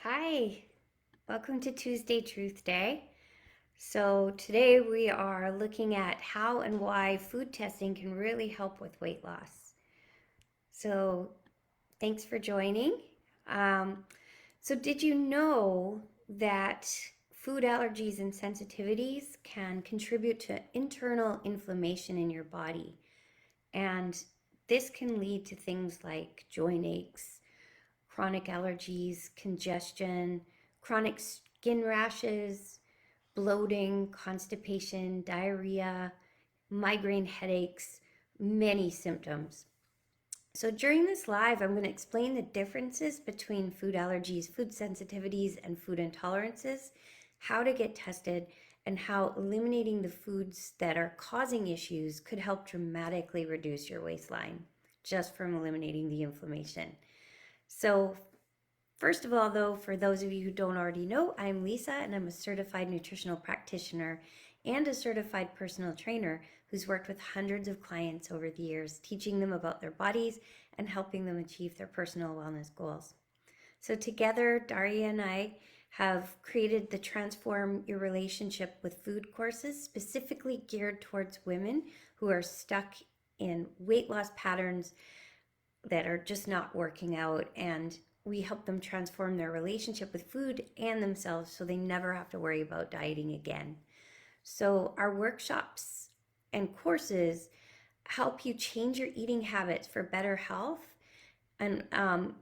Hi, welcome to Tuesday Truth Day. So, today we are looking at how and why food testing can really help with weight loss. So, thanks for joining. Um, did you know that food allergies and sensitivities can contribute to internal inflammation in your body? And this can lead to things like joint aches, chronic allergies, congestion, chronic skin rashes, bloating, constipation, diarrhea, migraine headaches, many symptoms. So, during this live, I'm going to explain the differences between food allergies, food sensitivities, and food intolerances, how to get tested, and how eliminating the foods that are causing issues could help dramatically reduce your waistline just from eliminating the inflammation. So, first of all, though, for those of you who don't already know, I'm Lisa and I'm a certified nutritional practitioner and a certified personal trainer who's worked with hundreds of clients over the years, teaching them about their bodies and helping them achieve their personal wellness goals. So, together, Daria and I have created the Transform Your Relationship with Food courses specifically geared towards women who are stuck in weight loss patterns that are just not working out, and we help them transform their relationship with food and themselves so they never have to worry about dieting again. So our workshops and courses help you change your eating habits for better health, and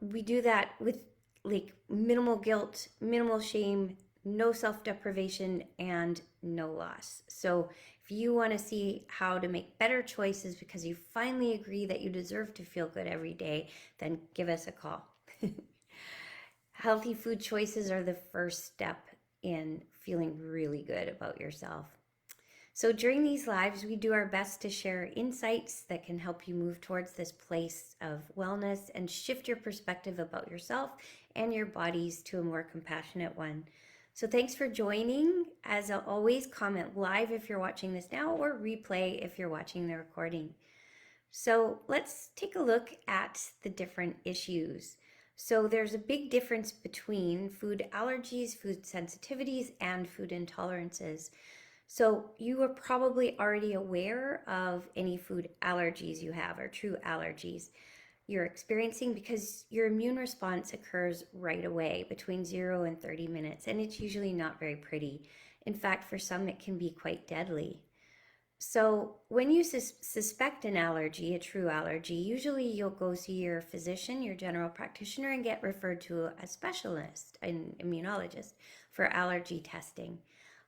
we do that with like minimal guilt, minimal shame, no self deprivation, and no loss. So, if you want to see how to make better choices because you finally agree that you deserve to feel good every day, then give us a call. Healthy food choices are the first step in feeling really good about yourself. So during these lives, we do our best to share insights that can help you move towards this place of wellness and shift your perspective about yourself and your bodies to a more compassionate one. So thanks for joining. As always, comment live if you're watching this now or replay if you're watching the recording. So let's take a look at the different issues. So there's a big difference between food allergies, food sensitivities, and food intolerances. So you are probably already aware of any food allergies you have or true allergies you're experiencing because your immune response occurs right away between 0 and 30 minutes, and it's usually not very pretty. In fact, for some, it can be quite deadly. So, when you suspect an allergy, a true allergy, usually you'll go see your physician, your general practitioner, and get referred to a specialist, an immunologist, for allergy testing.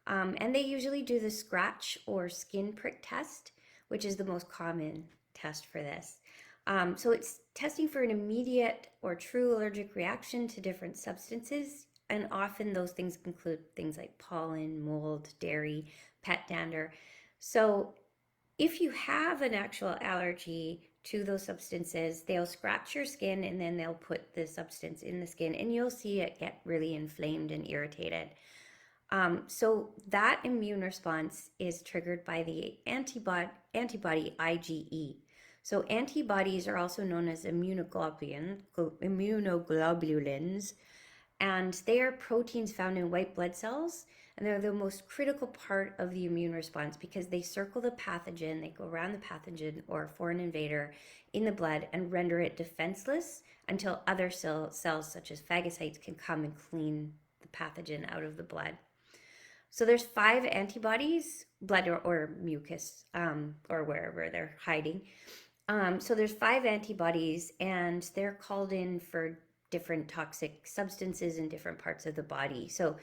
And they usually do the scratch or skin prick test, which is the most common test for this. So, it's testing for an immediate or true allergic reaction to different substances. And often those things include things like pollen, mold, dairy, pet dander. So, if you have an actual allergy to those substances, they'll scratch your skin and then they'll put the substance in the skin, and you'll see it get really inflamed and irritated. So, that immune response is triggered by the antibody IgE. So, antibodies are also known as immunoglobulins, and they are proteins found in white blood cells, and they're the most critical part of the immune response because they circle the pathogen, they go around the pathogen or foreign invader in the blood and render it defenseless until other cells such as phagocytes can come and clean the pathogen out of the blood. So there's 5 antibodies, blood or mucus, or wherever they're hiding. So there's 5 antibodies, and they're called in for different toxic substances in different parts of the body. So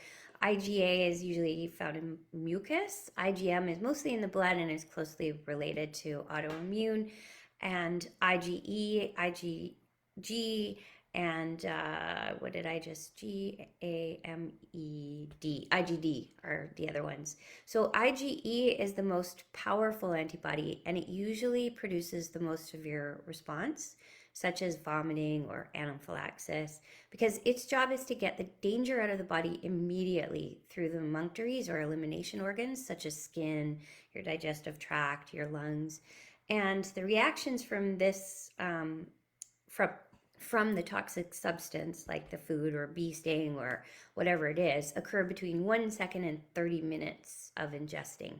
IgA is usually found in mucus. IgM is mostly in the blood and is closely related to autoimmune. And IgE, IgG, and what did I just? IgD are the other ones. So IgE is the most powerful antibody, and it usually produces the most severe response, such as vomiting or anaphylaxis, because its job is to get the danger out of the body immediately through the emunctories or elimination organs, such as skin, your digestive tract, your lungs. And the reactions from this, from the toxic substance, like the food or bee sting or whatever it is, occur between 1 second and 30 minutes of ingesting.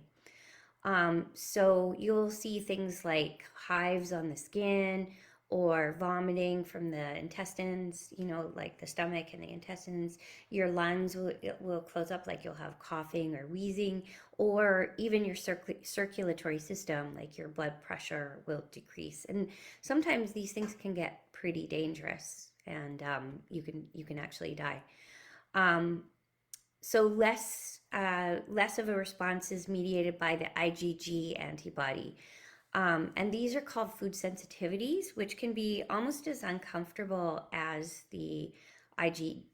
So you'll see things like hives on the skin or vomiting from the intestines, like the stomach and the intestines. Your lungs will close up, like you'll have coughing or wheezing, or even your circulatory system, like your blood pressure will decrease. And sometimes these things can get pretty dangerous, and you can actually die. Um, so less of a response is mediated by the IgG antibody. And these are called food sensitivities, which can be almost as uncomfortable as the IgE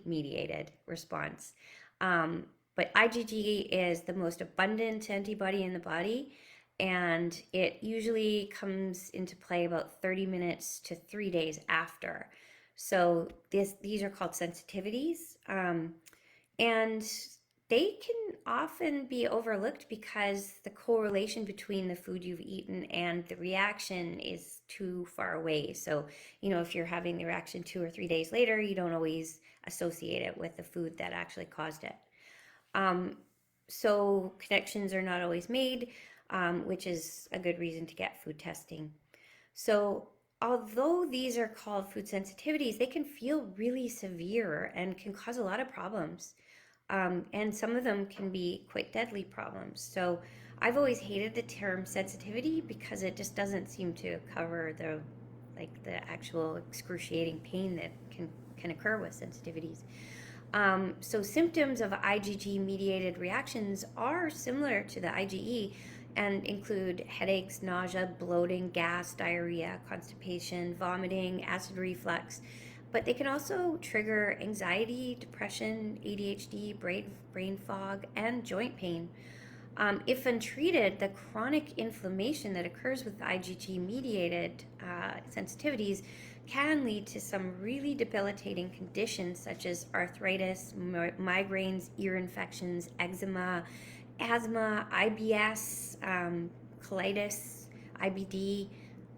mediated response. But IgG is the most abundant antibody in the body, and it usually comes into play about 30 minutes to 3 days after. So these are called sensitivities, and they can often be overlooked because the correlation between the food you've eaten and the reaction is too far away. So, if you're having the reaction 2 or 3 days later, you don't always associate it with the food that actually caused it. So connections are not always made, which is a good reason to get food testing. So although these are called food sensitivities, they can feel really severe and can cause a lot of problems. And some of them can be quite deadly problems. So I've always hated the term sensitivity because it just doesn't seem to cover the actual excruciating pain that can occur with sensitivities. So symptoms of IgG mediated reactions are similar to the IgE and include headaches, nausea, bloating, gas, diarrhea, constipation, vomiting, acid reflux. But they can also trigger anxiety, depression, ADHD, brain fog, and joint pain. If untreated, the chronic inflammation that occurs with IgG mediated sensitivities can lead to some really debilitating conditions such as arthritis, migraines, ear infections, eczema, asthma, IBS, colitis, IBD,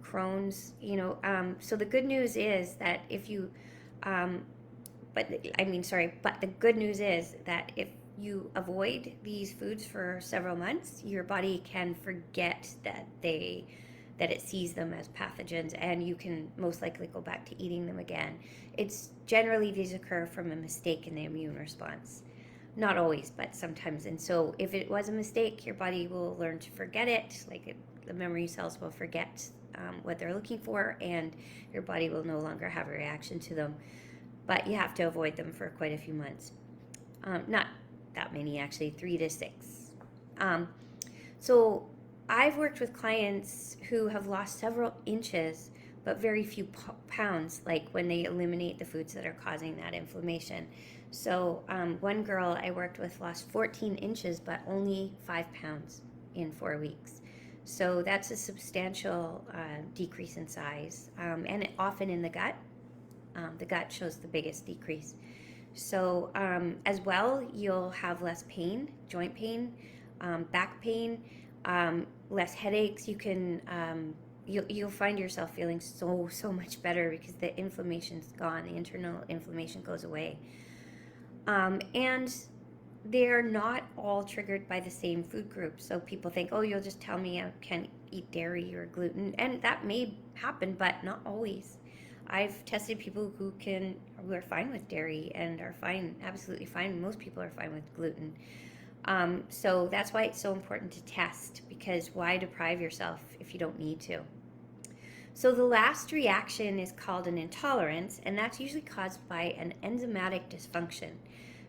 Crohn's. So the good news is that but the good news is that if you avoid these foods for several months, your body can forget that it sees them as pathogens, and you can most likely go back to eating them again. It's generally these occur from a mistake in the immune response. Not always, but sometimes. And so if it was a mistake, your body will learn to forget it. The memory cells will forget what they're looking for, and your body will no longer have a reaction to them. But you have to avoid them for quite a few months. Not that many, actually, 3 to 6. So I've worked with clients who have lost several inches but very few pounds, like when they eliminate the foods that are causing that inflammation. So one girl I worked with lost 14 inches but only 5 pounds in 4 weeks. So that's a substantial decrease in size, and often in the gut. The gut shows the biggest decrease. So as well, you'll have less pain, joint pain, back pain, less headaches. You'll find yourself feeling so much better because the inflammation's gone. The internal inflammation goes away. And they're not all triggered by the same food group. So people think, oh, you'll just tell me I can't eat dairy or gluten, and that may happen, but not always. I've tested people who are fine with dairy and are fine, absolutely fine. Most people are fine with gluten. So that's why it's so important to test, because why deprive yourself if you don't need to? So the last reaction is called an intolerance, and that's usually caused by an enzymatic dysfunction.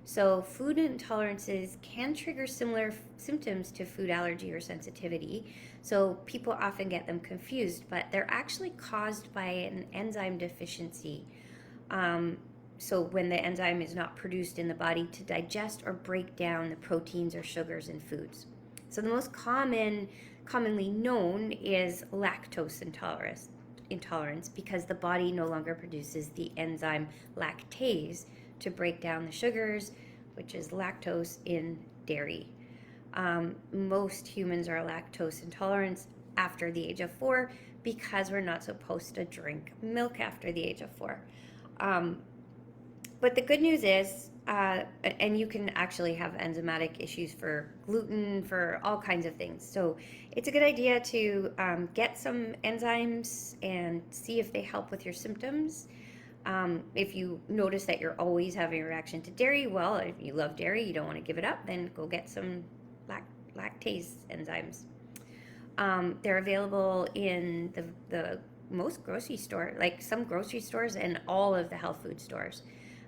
So food intolerances can trigger similar symptoms to food allergy or sensitivity. So people often get them confused, but they're actually caused by an enzyme deficiency. So when the enzyme is not produced in the body to digest or break down the proteins or sugars in foods. So the most commonly known is lactose intolerance, because the body no longer produces the enzyme lactase to break down the sugars, which is lactose, in dairy. Most humans are lactose intolerant after the age of 4 because we're not supposed to drink milk after the age of 4. Um, but the good news is, and you can actually have enzymatic issues for gluten, for all kinds of things. So it's a good idea to get some enzymes and see if they help with your symptoms. If you notice that you're always having a reaction to dairy, well, if you love dairy, you don't want to give it up, then go get some lactase enzymes. They're available in the most grocery store, like some grocery stores and all of the health food stores.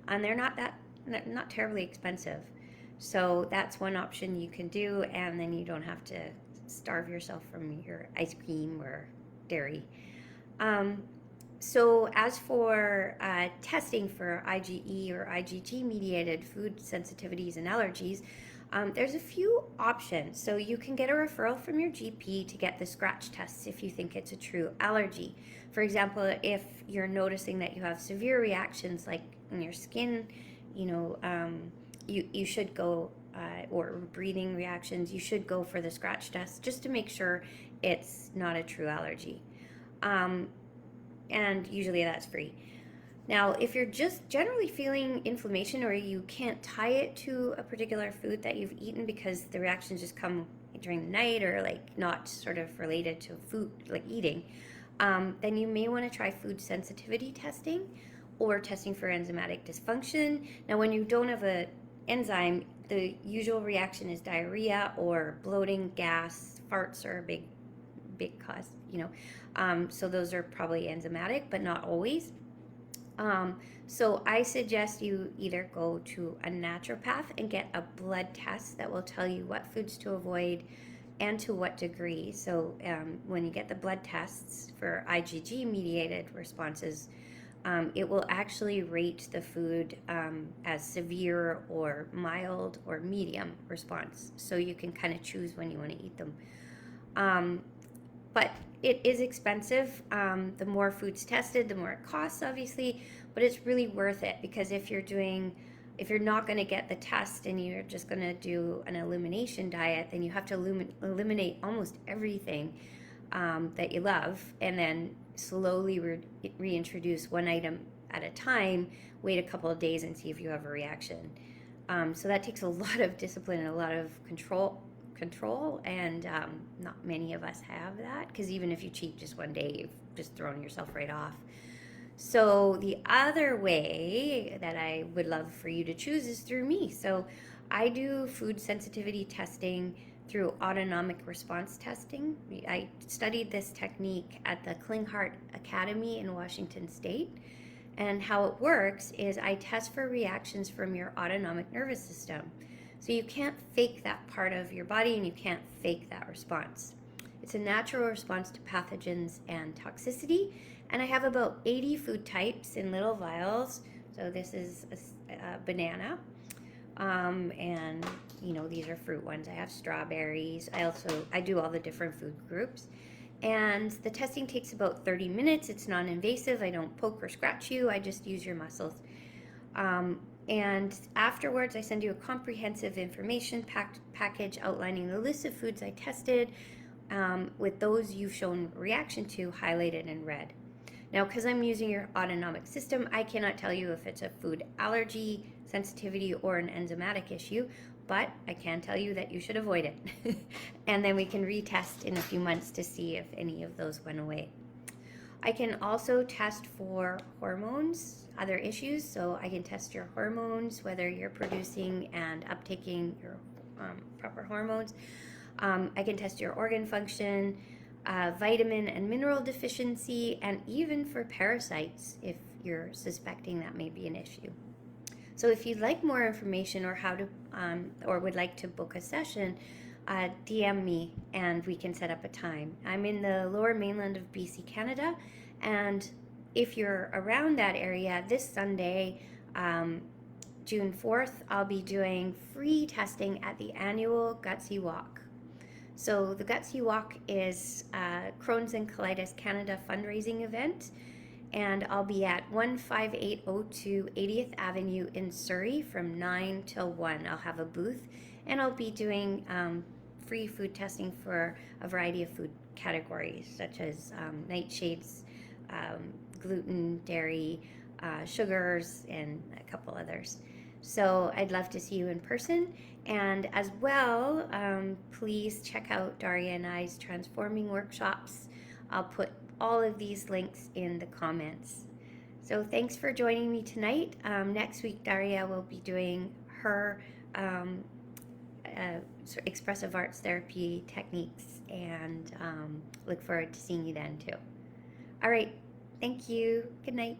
And they're not terribly expensive. So that's one option you can do, and then you don't have to starve yourself from your ice cream or dairy. So as for testing for IgE or IgG mediated food sensitivities and allergies, there's a few options. So you can get a referral from your GP to get the scratch tests if you think it's a true allergy. For example, if you're noticing that you have severe reactions like in your skin, you should go, or breathing reactions, you should go for the scratch test just to make sure it's not a true allergy. And usually that's free. Now, if you're just generally feeling inflammation or you can't tie it to a particular food that you've eaten because the reactions just come during the night or like not sort of related to food, like eating, then you may want to try food sensitivity testing or testing for enzymatic dysfunction. Now, when you don't have an enzyme, the usual reaction is diarrhea or bloating, gas, farts are a big cause, so those are probably enzymatic, but not always. So I suggest you either go to a naturopath and get a blood test that will tell you what foods to avoid and to what degree. So when you get the blood tests for IgG mediated responses, it will actually rate the food as severe or mild or medium response. So you can kind of choose when you want to eat them. But it is expensive. The more foods tested, the more it costs, obviously, but it's really worth it because if you're not going to get the test and you're just going to do an elimination diet, then you have to eliminate almost everything that you love and then slowly reintroduce one item at a time, wait a couple of days and see if you have a reaction. So that takes a lot of discipline and a lot of control, and not many of us have that, because even if you cheat just one day, you've just thrown yourself right off. So the other way that I would love for you to choose is through me. So I do food sensitivity testing through autonomic response testing. I studied this technique at the Klinghardt Academy in Washington State. And how it works is I test for reactions from your autonomic nervous system. So you can't fake that part of your body and you can't fake that response. It's a natural response to pathogens and toxicity. And I have about 80 food types in little vials. So this is a banana. And these are fruit ones. I have strawberries. I do all the different food groups. And the testing takes about 30 minutes. It's non-invasive. I don't poke or scratch you. I just use your muscles. And afterwards, I send you a comprehensive information package outlining the list of foods I tested, with those you've shown reaction to highlighted in red. Now, because I'm using your autonomic system, I cannot tell you if it's a food allergy, sensitivity, or an enzymatic issue, but I can tell you that you should avoid it. And then we can retest in a few months to see if any of those went away. I can also test for hormones, other issues. So I can test your hormones, whether you're producing and uptaking your proper hormones. I can test your organ function, vitamin and mineral deficiency, and even for parasites if you're suspecting that may be an issue. So if you'd like more information or how to, or would like to book a session, DM me and we can set up a time. I'm in the lower mainland of BC, Canada, and if you're around that area, this Sunday, June 4th, I'll be doing free testing at the annual Gutsy Walk. So the Gutsy Walk is Crohn's and Colitis Canada fundraising event, and I'll be at 15802 80th Avenue in Surrey from 9 till 1. I'll have a booth, and I'll be doing free food testing for a variety of food categories such as nightshades, gluten, dairy, sugars, and a couple others. So I'd love to see you in person. And as well, please check out Daria and I's transforming workshops. I'll put all of these links in the comments. So thanks for joining me tonight. Next week, Daria will be doing her expressive arts therapy techniques, and look forward to seeing you then too. All right, thank you. Good night.